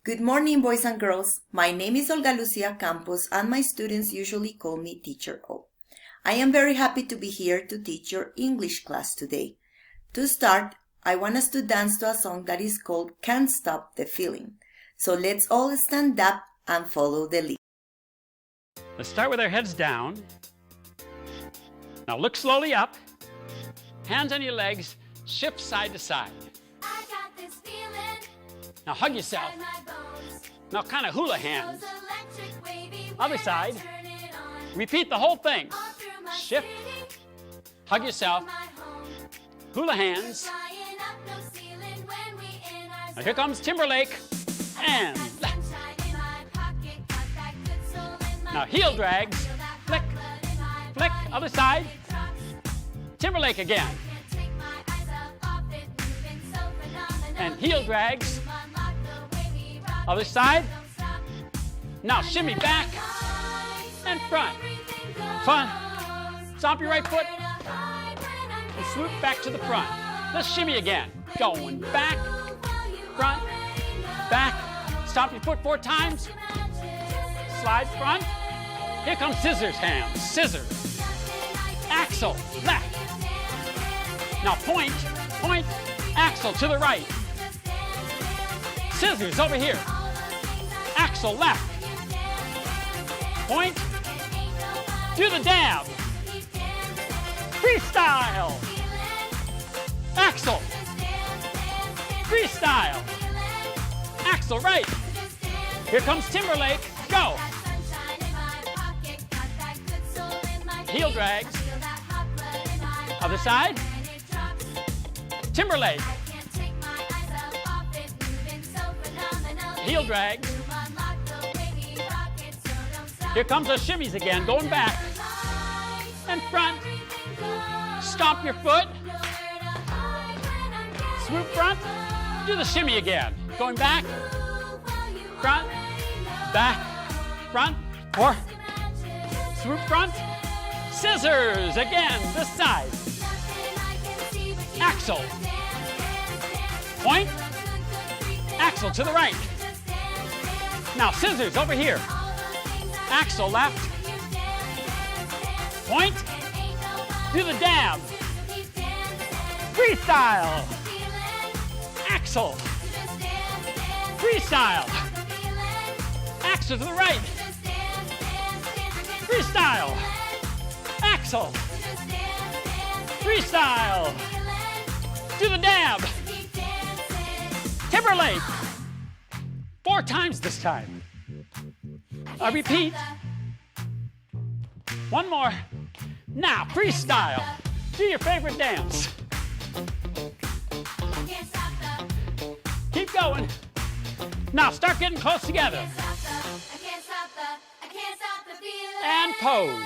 Good morning, boys and girls. My name is Olga Lucia Campos, and my students usually call me Teacher O. I am very happy to be here to teach your English class today. To start, I want us to dance to a song that is called Can't Stop the Feeling. So let's all stand up and follow the lead. Let's start with our heads down. Now look slowly up. Hands on your legs, shift side to side. I got this feeling. Now hug yourself. Now kind of hula hands. Other side. Repeat the whole thing. Shift. Hug yourself. Hula hands. Now here comes Timberlake. And now heel drags. Flick. Flick. Other side. Timberlake again. And heel drags. Other side. Now shimmy back and front. Fun. Stomp your right foot and swoop back to the front. Let's shimmy again. Going back, front, back. Stomp your foot 4 times. Slide front. Here comes scissors hands. Scissors. Axle, left. Now point, point, axle to the right. Scissors over here. Axle left. Point. Do the dab. Freestyle. Axle. Freestyle. Axle right. Here comes Timberlake. Go. Heel drags. Other side. Timberlake. Heel drags. Here comes the shimmies again, going back and front. Stomp your foot. Swoop front. Do the shimmy again. Going back, front, back, front, 4. Swoop front. Scissors again, this side. Axle. Point. Axle to the right. Now scissors over here. Axle left. Point. Do the dab. Freestyle. Axle. Freestyle. Axle to the right. Freestyle. Axle. Freestyle. Do the dab. Timberlake. 4 times this time. I repeat. 1 more. Now, freestyle. Do your favorite dance. Keep going. Now, start getting close together. And pose.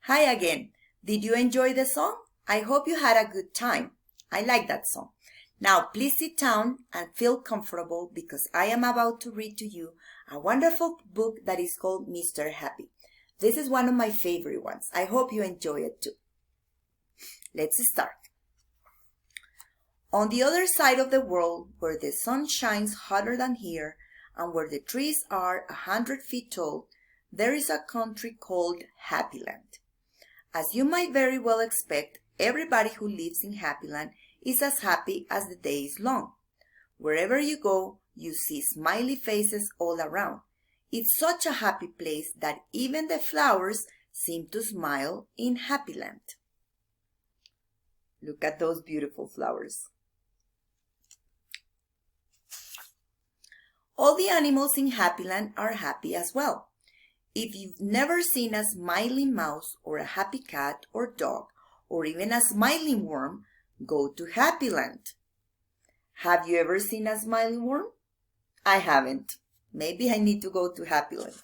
Hi again. Did you enjoy the song? I hope you had a good time. I like that song. Now, please sit down and feel comfortable because I am about to read to you a wonderful book that is called Mr. Happy. This is one of my favorite ones. I hope you enjoy it too. Let's start. On the other side of the world, where the sun shines hotter than here and where the trees are 100 feet tall, there is a country called Happyland. As you might very well expect, everybody who lives in Happyland is as happy as the day is long. Wherever you go, you see smiley faces all around. It's such a happy place that even the flowers seem to smile in Happyland. Look at those beautiful flowers. All the animals in Happyland are happy as well. If you've never seen a smiling mouse or a happy cat or dog or even a smiling worm, go to Happyland. Have you ever seen a smiling worm? I haven't. Maybe I need to go to Happyland.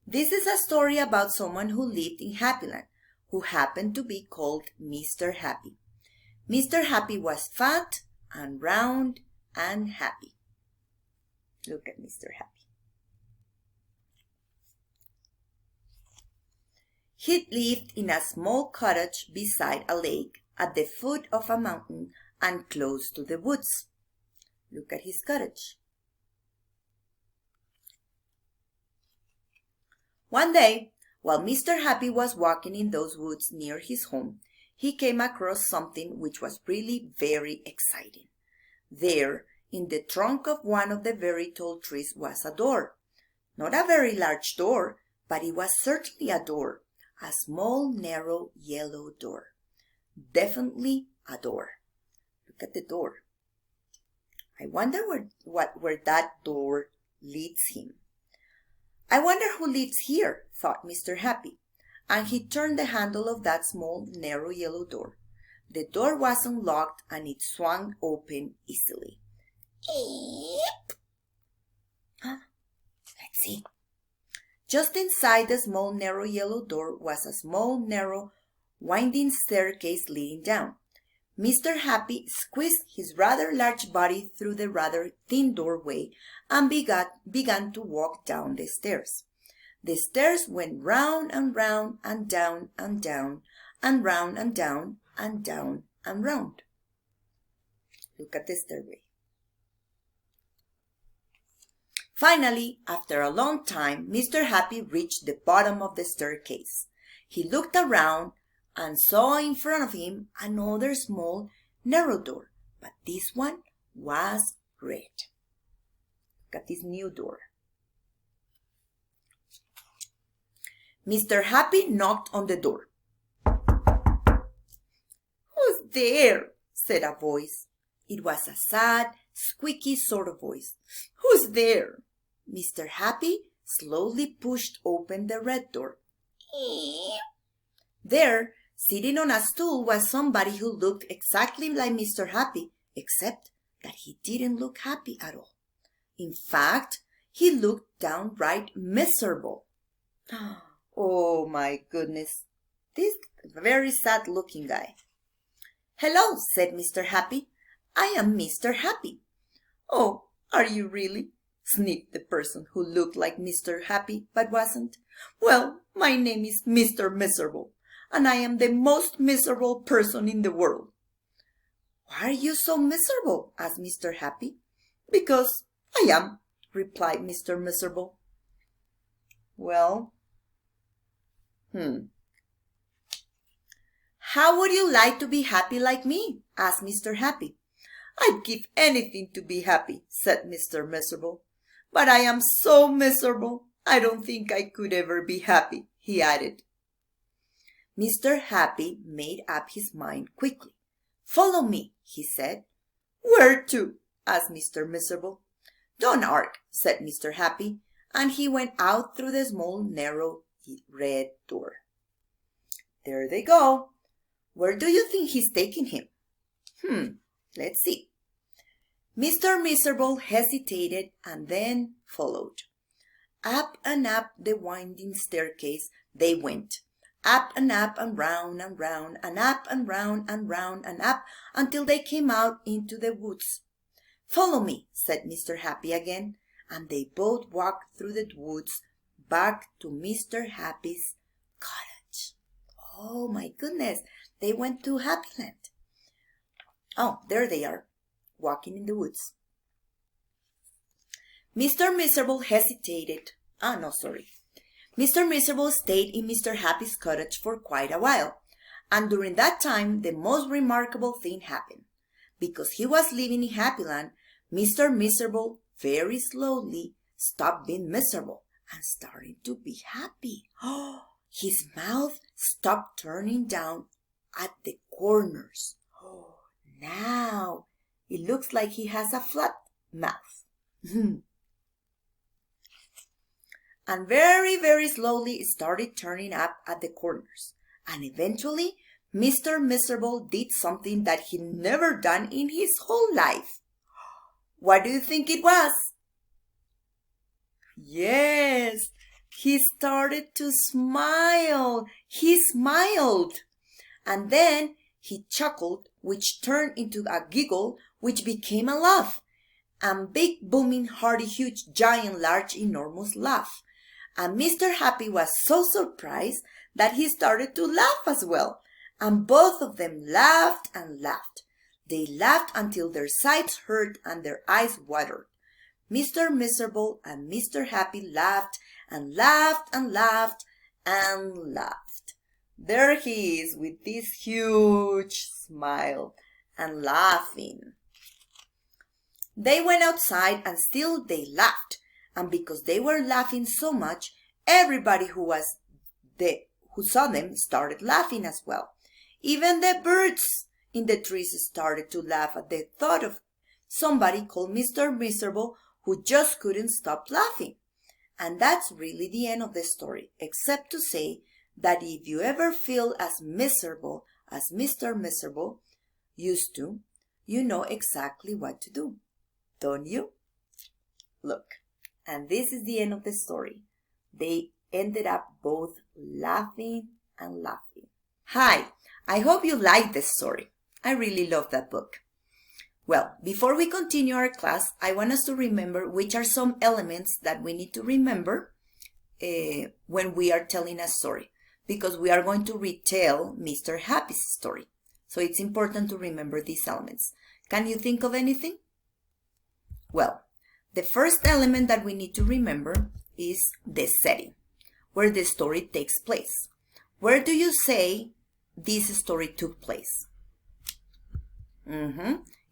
This is a story about someone who lived in Happyland, who happened to be called Mr. Happy. Mr. Happy was fat and round and happy. Look at Mr. Happy. He lived in a small cottage beside a lake at the foot of a mountain and close to the woods. Look Look at his cottage. One day, while Mr. Happy was walking in those woods near his home, he came across something which was really very exciting. There, in the trunk of one of the very tall trees, was a door. Not a very large door, but it was certainly a door. A small, narrow, yellow door. Definitely a door. Look at the door. I wonder where that door leads him. I wonder who lives here, thought Mr. Happy, and he turned the handle of that small, narrow yellow door. The door was unlocked and it swung open easily. Eep! Let's see. Just inside the small, narrow yellow door was a small, narrow, winding staircase leading down. Mr. Happy squeezed his rather large body through the rather thin doorway and began to walk down the stairs. The stairs went round and round and down and down and round and down and down and round. Look at the stairway. Finally, after a long time, Mr. Happy reached the bottom of the staircase. He looked around and saw in front of him another small, narrow door, but this one was red. Look at this new door. Mr. Happy knocked on the door. "Who's there?" said a voice. It was a sad, squeaky sort of voice. "Who's there?" Mr. Happy slowly pushed open the red door. There, sitting on a stool, was somebody who looked exactly like Mr. Happy, except that he didn't look happy at all. In fact, he looked downright miserable. Oh my goodness, this very sad-looking guy. "Hello," said Mr. Happy. "I am Mr. Happy." "Oh, are you really?" sniffed the person who looked like Mr. Happy but wasn't. "Well, my name is Mr. Miserable, and I am the most miserable person in the world." "Why are you so miserable?" asked Mr. Happy. "Because I am," replied Mr. Miserable. "Well, How would you like to be happy like me?" asked Mr. Happy. "I'd give anything to be happy," said Mr. Miserable. "But I am so miserable, I don't think I could ever be happy," he added. Mr. Happy made up his mind quickly. "Follow me," he said. "Where to?" asked Mr. Miserable. "Don't argue," said Mr. Happy, and he went out through the small, narrow, red door. There they go. Where do you think he's taking him? Let's see. Mr. Miserable hesitated and then followed. Up and up the winding staircase they went. Up and round and round and up and round and round and up until they came out into the woods. "Follow me," said Mr. Happy again, and they both walked through the woods back to Mr. Happy's cottage. Oh my goodness, they went to Happyland. Oh, there they are, walking in the woods. Mr. Miserable hesitated. Mr. Miserable stayed in Mr. Happy's cottage for quite a while, and during that time the most remarkable thing happened. Because he was living in Happyland, Mr. Miserable very slowly stopped being miserable and started to be happy. His mouth stopped turning down at the corners. Now it looks like he has a flat mouth. And very, very slowly it started turning up at the corners. And eventually, Mr. Miserable did something that he never done in his whole life. What do you think it was? Yes, he started to smile. He smiled. And then he chuckled, which turned into a giggle, which became a laugh. And big, booming, hearty, huge, giant, large, enormous laugh. And Mr. Happy was so surprised that he started to laugh as well. And both of them laughed and laughed. They laughed until their sides hurt and their eyes watered. Mr. Miserable and Mr. Happy laughed and laughed and laughed and laughed. There he is with this huge smile and laughing. They went outside and still they laughed. And because they were laughing so much, everybody who saw them started laughing as well. Even the birds in the trees started to laugh at the thought of somebody called Mr. Miserable who just couldn't stop laughing. And that's really the end of the story, except to say that if you ever feel as miserable as Mr. Miserable used to, you know exactly what to do, don't you? Look, and this is the end of the story. They ended up both laughing and laughing. Hi, I hope you liked this story. I really love that book. Well, before we continue our class, I want us to remember which are some elements that we need to remember when we are telling a story, because we are going to retell Mr. Happy's story. So it's important to remember these elements. Can you think of anything? Well, the first element that we need to remember is the setting, where the story takes place. Where do you say this story took place?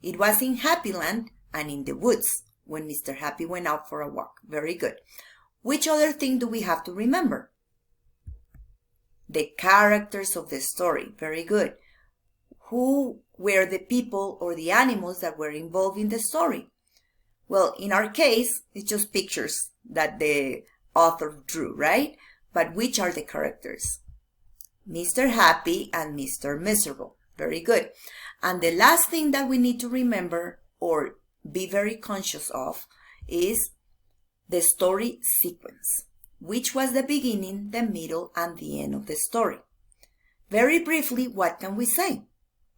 It was in Happyland and in the woods when Mr. Happy went out for a walk. Very good. Which other thing do we have to remember? The characters of the story. Very good. Who were the people or the animals that were involved in the story? Well, in our case, it's just pictures that the author drew, right? But which are the characters? Mr. Happy and Mr. Miserable. Very good. And the last thing that we need to remember or be very conscious of is the story sequence, which was the beginning, the middle, and the end of the story. Very briefly, what can we say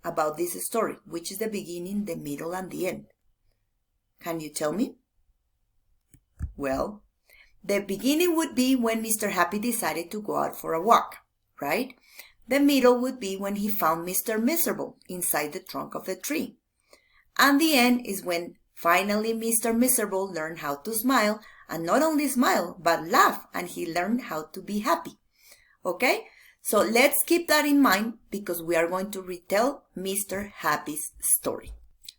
about this story, which is the beginning, the middle, and the end? Can you tell me? Well, the beginning would be when Mr. Happy decided to go out for a walk, right? The middle would be when he found Mr. Miserable inside the trunk of the tree. And the end is when finally Mr. Miserable learned how to smile, and not only smile, but laugh, and he learned how to be happy. Okay? So let's keep that in mind because we are going to retell Mr. Happy's story.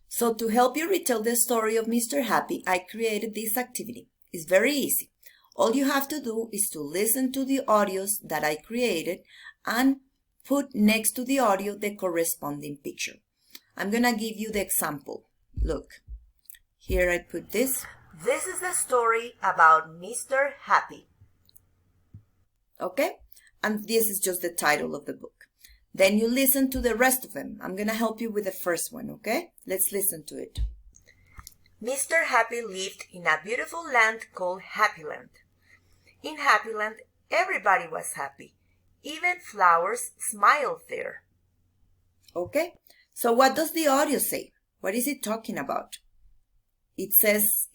So to help you retell the story of Mr. Happy, I created this activity. It's very easy. All you have to do is to listen to the audios that I created and put next to the audio the corresponding picture. I'm going to give you the example. Look, here I put this. This is the story about Mr. Happy. Okay? And this is just the title of the book. Then you listen to the rest of them. I'm going to help you with the first one, okay? Let's listen to it. Mr. Happy lived in a beautiful land called Happyland. In Happyland, everybody was happy. Even flowers smiled there. Okay, so what does the audio say? What is it talking about? It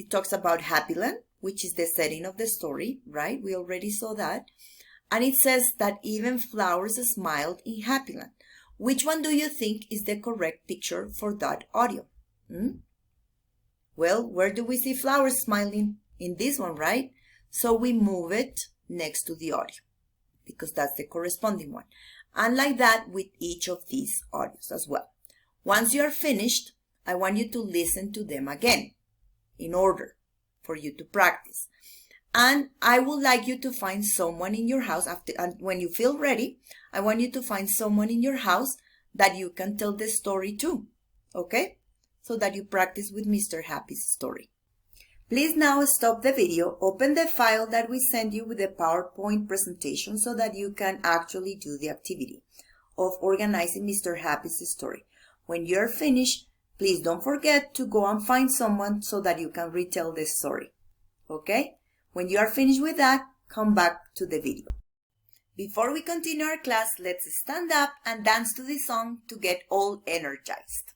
talks about Happyland, which is the setting of the story, right? We already saw that. And it says that even flowers smiled in Happyland. Which one do you think is the correct picture for that audio? Well, where do we see flowers smiling? In this one, right? So we move it next to the audio, because that's the corresponding one. And like that with each of these audios as well. Once you are finished, I want you to listen to them again in order for you to practice. And I would like you to find someone in your house and when you feel ready, I want you to find someone in your house that you can tell the story to, okay? So that you practice with Mr. Happy's story. Please now stop the video, open the file that we send you with the PowerPoint presentation so that you can actually do the activity of organizing Mr. Happy's story. When you're finished, please don't forget to go and find someone so that you can retell the story. Okay? When you are finished with that, come back to the video. Before we continue our class, let's stand up and dance to this song to get all energized.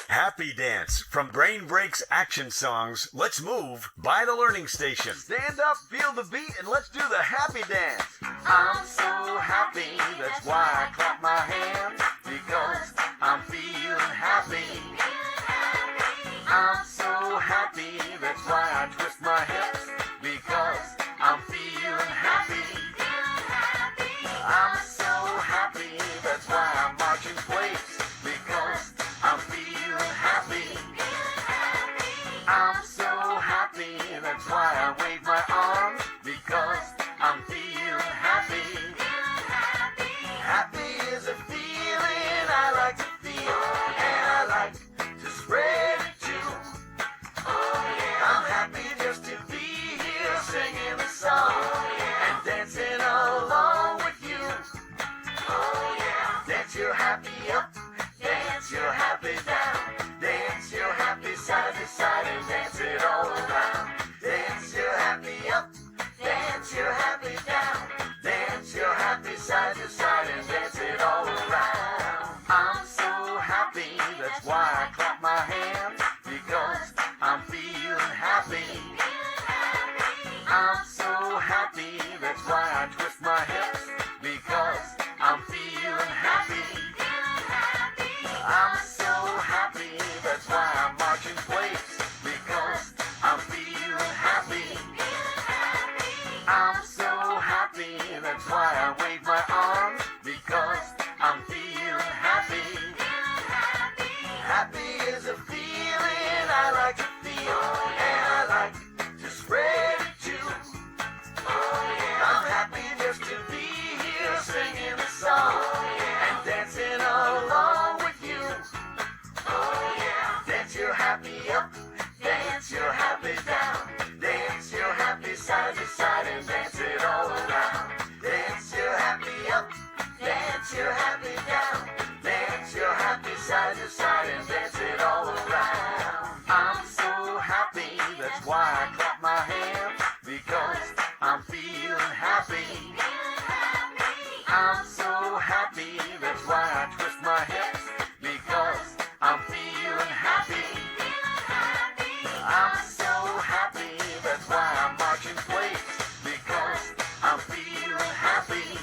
Happy Dance from Brain Breaks Action Songs. Let's move by the Learning Station. Stand up, feel the beat, and let's do the happy dance. I'm so happy, that's why I clap my hands. because I'm feeling happy. I'm so happy, that's why I twist my hips, because I'm feeling happy. I'm so happy, that's why I'm marching place, because I'm feeling happy. I'm so happy, that's why I wave my arms, because I'm feeling happy. Happy is a feeling I like to feel, and I like to spread it too. I'm happy just to be here singing a song and dancing along with you. Dance your happy up, dance your happy down, dance your happy side to side and dance it all around. Dance your happy up, dance your happy down, dance your happy side to side and dance it all around. I'm so happy, that's why I clap my hands, because I'm feeling happy. I'm so happy, that's why I twist my hips, because I'm feeling happy. I'm so happy, that's why I'm marching place, because I'm feeling happy. I'm so happy, that's why I wave my arms, because I'm feeling happy. Happy is a feeling I like to feel, and I like to spread it too. I'm happy just to be here singing a song and dancing along with you. Dance your happy up, dance your happy down, dance your happy side to side and dance it all around. Dance your happy up, dance your happy down, dance your happy side to side and dance it all around. I'm so happy, that's why I clap my hands, because I'm feeling happy. I'm so happy, that's why I twist my hips, because I'm feeling happy. I'm so happy, that's why I'm marching place, because I'm feeling happy.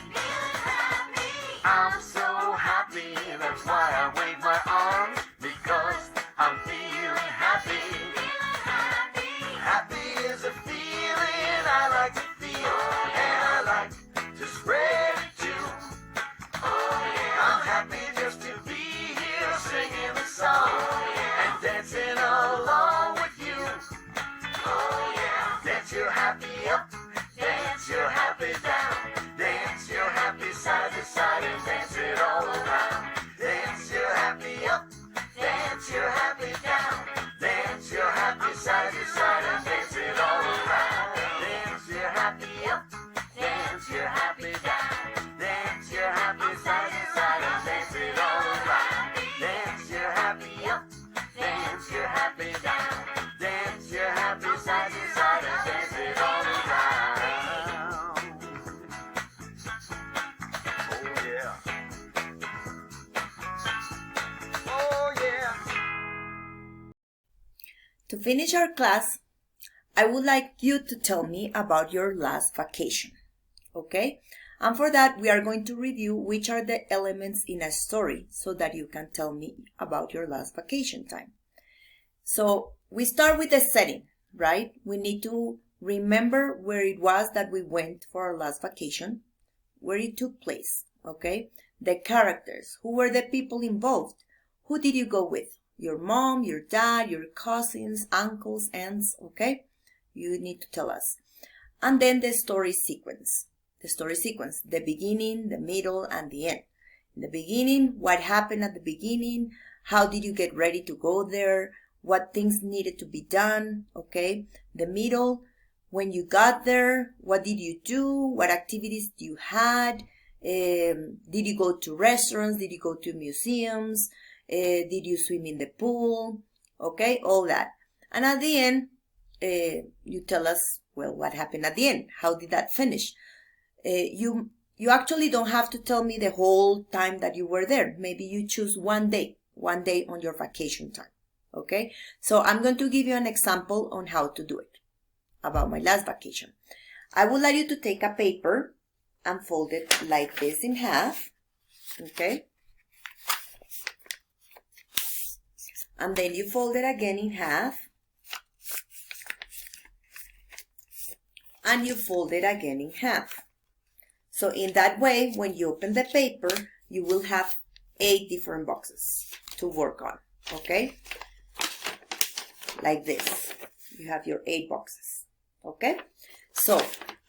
I'm so happy, that's why I wave my arms, because I'm feeling happy. Happy is a feeling I like to feel, and I like to spread it too. I'm happy just to be here singing a song and dancing along with you. Dance your happy up, dance your happy down, dance your happy side to side and dance it all around. Dance your happy up, dance your happy down, dance your happy side to side and dance it all around. Dance your happy up, dance your happy down, dance your happy side to side and dance it all around. Dance your happy up, dance your happy down, dance your happy side to side and dance it all around. Oh yeah. Oh yeah. To finish our class, I would like you to tell me about your last vacation, okay? And for that, we are going to review which are the elements in a story so that you can tell me about your last vacation time. So we start with the setting, right? We need to remember where it was that we went for our last vacation, where it took place, okay? The characters, who were the people involved? Who did you go with? Your mom, your dad, your cousins, uncles, aunts, okay? You need to tell us. And then the story sequence. The story sequence, the beginning, the middle, and the end. In the beginning, what happened at the beginning? How did you get ready to go there? What things needed to be done, okay? The middle, when you got there, what did you do? What activities did you had? Did you go to restaurants? Did you go to museums? Did you swim in the pool? Okay, all that. And at the end, you tell us, well, what happened at the end? How did that finish? You actually don't have to tell me the whole time that you were there. Maybe you choose one day on your vacation time. Okay, so I'm going to give you an example on how to do it about my last vacation. I would like you to take a paper and fold it like this in half. Okay, and then you fold it again in half, and you fold it again in half. So in that way, when you open the paper, you will have 8 different boxes to work on, okay? Like this. You have your 8 boxes, okay? So,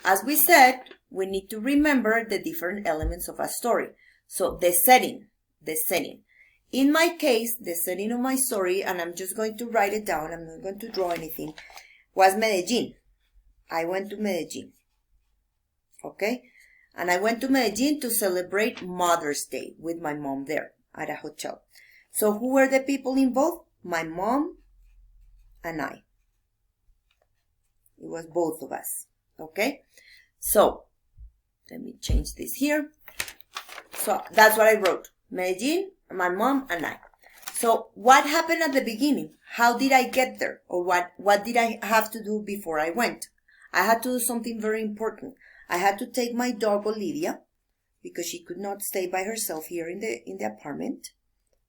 as we said, we need to remember the different elements of a story. So, the setting. In my case, the setting of my story, and I'm just going to write it down, I'm not going to draw anything, was Medellin. I went to Medellin, okay? And I went to Medellin to celebrate Mother's Day with my mom there at a hotel. So who were the people involved? My mom and I. It was both of us, okay? So, let me change this here. So, that's what I wrote. Medellin, my mom and I. So, what happened at the beginning? How did I get there? Or what did I have to do before I went? I had to do something very important. I had to take my dog Olivia, because she could not stay by herself here in the apartment,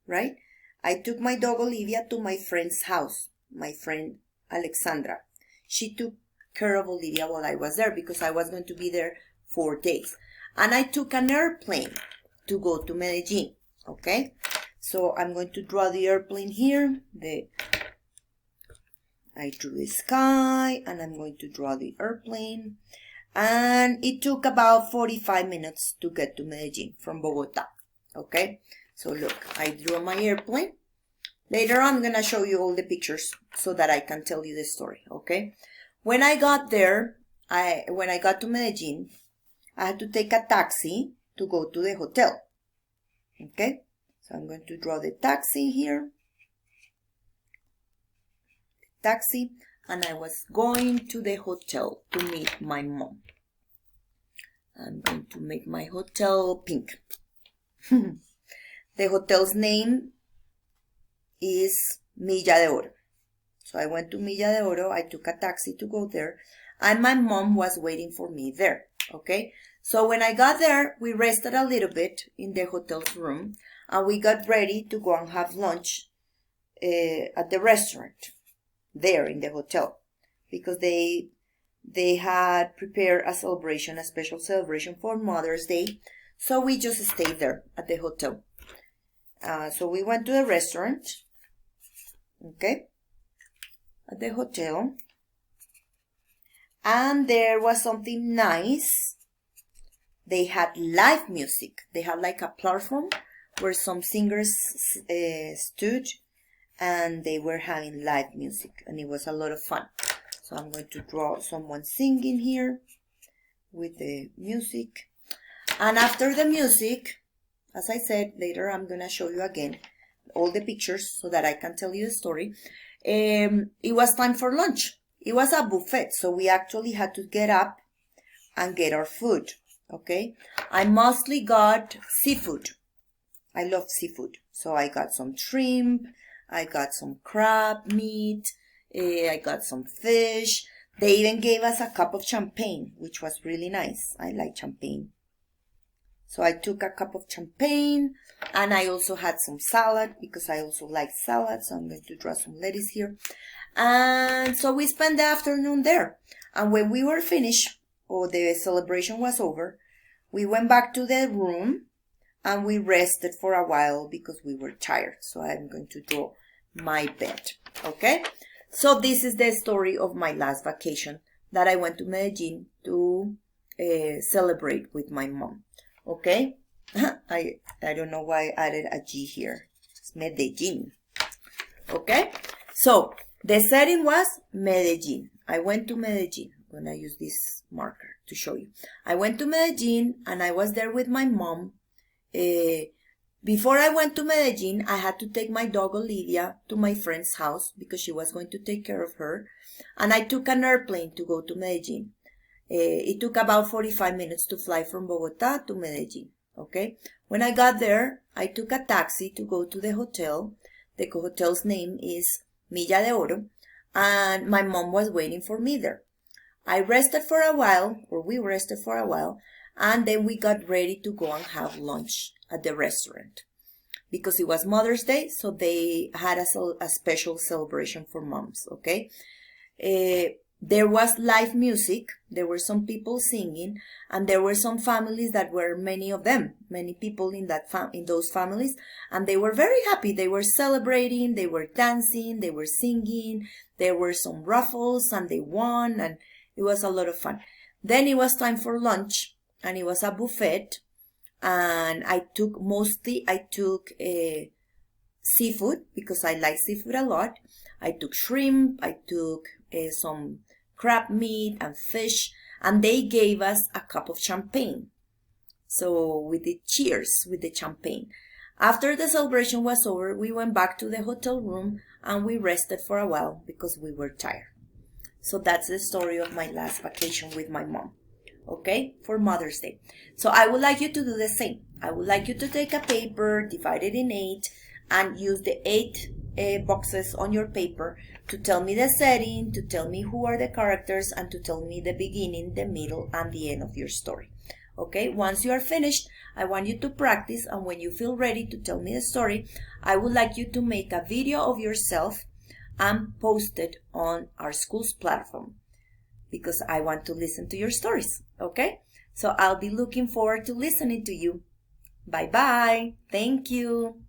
right? I took my dog Olivia to my friend's house, my friend Alexandra. She took care of Olivia while I was there because I was going to be there 4 days. And I took an airplane to go to Medellin, okay? So I'm going to draw the airplane here. I drew the sky, and I'm going to draw the airplane. And it took about 45 minutes to get to Medellin from Bogota, okay? So look, I drew my airplane. Later I'm going to show you all the pictures so that I can tell you the story, okay? When I got there, when I got to Medellin, I had to take a taxi to go to the hotel, okay? So I'm going to draw the taxi here. Taxi, and I was going to the hotel to meet my mom. I'm going to make my hotel pink. The hotel's name is Milla de Oro. So I went to Milla de Oro, I took a taxi to go there, and my mom was waiting for me there, okay? So when I got there, we rested a little bit in the hotel's room, and we got ready to go and have lunch at the restaurant there in the hotel, because they had prepared a celebration, a special celebration for Mother's Day. So we just stayed there at the hotel. So we went to the restaurant, okay, at the hotel, and there was something nice. They had live music. They had like a platform where some singers stood, and they were having live music, and it was a lot of fun. So I'm going to draw someone singing here with the music. And after the music, as I said, later I'm going to show you again all the pictures so that I can tell you the story. It was time for lunch. It was a buffet, so we actually had to get up and get our food, okay? I mostly got seafood. I love seafood. So I got some shrimp, I got some crab meat, I got some fish. They even gave us a cup of champagne, which was really nice. I like champagne. So I took a cup of champagne, and I also had some salad because I also like salad. So I'm going to draw some lettuce here. And so we spent the afternoon there. And when we were finished, or the celebration was over, we went back to the room and we rested for a while because we were tired. So I'm going to draw my bed, okay? So this is the story of my last vacation that I went to Medellin to celebrate with my mom, okay? I don't know why I added a G here. It's Medellin, okay? So the setting was Medellin. I went to Medellin. I'm going to use this marker to show you. I went to Medellin and I was there with my mom. Before I went to Medellin, I had to take my dog Olivia to my friend's house because she was going to take care of her. And I took an airplane to go to Medellin. It took about 45 minutes to fly from Bogota to Medellin, okay? When I got there, I took a taxi to go to the hotel. The hotel's name is Milla de Oro, and my mom was waiting for me there. I rested for a while, or we rested for a while, and then we got ready to go and have lunch at the restaurant. because it was Mother's Day, so they had a special celebration for moms, okay? There was live music, there were some people singing, and there were some families that were many people in those families, and they were very happy. They were celebrating, they were dancing, they were singing, there were some raffles, and they won, and it was a lot of fun. Then it was time for lunch, and it was a buffet, and I took seafood because I like seafood a lot. I took shrimp, I took some crab meat and fish, and they gave us a cup of champagne. So we did cheers with the champagne. After the celebration was over, we went back to the hotel room and we rested for a while because we were tired. So that's the story of my last vacation with my mom, okay, for Mother's Day. So I would like you to do the same. I would like you to take a paper, divide it in 8, and use the 8 boxes on your paper to tell me the setting, to tell me who are the characters, and to tell me the beginning, the middle, and the end of your story. Okay, once you are finished, I want you to practice, and when you feel ready to tell me the story, I would like you to make a video of yourself and post it on our school's platform, because I want to listen to your stories, okay? So I'll be looking forward to listening to you. Bye-bye. Thank you.